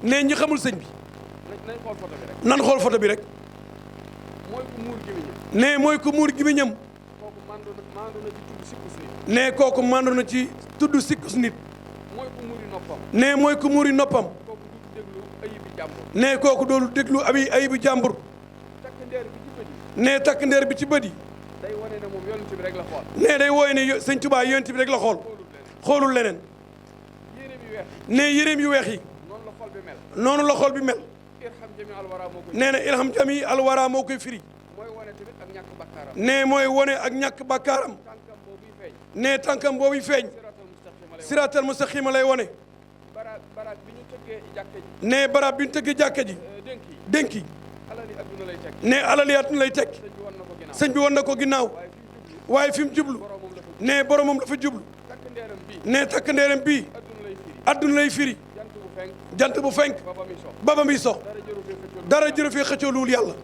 ne ñi xamul sëñ bi. nañ xool photo bi rek. nan xool photo bi rek. mooy ku muur gémmiñam. ne mooy ku muur gémmiñam. kooku mandu na ci tudd sikkus nit. ne kooku mandu na ci tudd sikkus nit. mooy ku muuri noppam. ne mooy ku muuri noppam. kooku du déglu ayibi jàmbur. ne kooku doolu déglu ayibi jàmbur. takk ndeer bi ci bët yi. ne takk ndeer bi ci bët yi. day wane ne moom yonent bi rek la xool. ne day wooye ne sëñ Tuubaa yonent bi rek la xool. xoolul leneen. yéreem yu weex. ne yéreem yu weex yi. noonu la xol bi mel. noonu la xol bi mel. irham jami alwara moo koy. nee na ilham jami alwara moo koy firi. mooy wane tamit ak ñàkk bakkaaram. ne mooy wone ak ñàkk bakkaaram. tànkam boobuy feeñ. ne tànkam boobuy feeñ. siraatal mustaqima lay wone. barab bi ñu tëggee jàkka ji. ne barab bi ñu tëggee jàkka ji. dénk yi. alali adduna lay teg. ne alali adduna lay teg. sëñ bi wan na ko ginnaaw. waaye fi mu jublu. ne boromam la fa jublu. ne takk ndeeram bii. adduna lay firi. jant bu fenk. ba ba muy sox. dara jëru fi xëccoo luul yàlla.